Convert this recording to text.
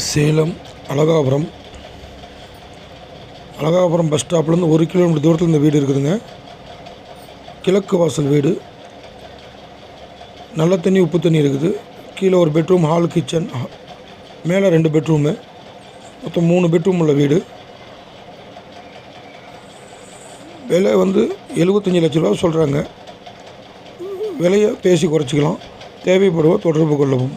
Salem Alagapuram bus ஸ்டாப்லேருந்து 1 kilometre தூரத்தில் இந்த வீடு இருக்குதுங்க. கிழக்கு வாசல் வீடு. நல்ல தண்ணி உப்பு தண்ணி இருக்குது. கீழே ஒரு பெட்ரூம், ஹால், கிச்சன், மேலே 2 பெட்ரூமு, மொத்தம் 3 பெட்ரூம் உள்ள வீடு. விலை 75 லட்ச ரூபா சொல்கிறாங்க. விலையை பேசி குறைச்சிக்கலாம். தேவைப்படுவோர் தொடர்பு கொள்ளவும்.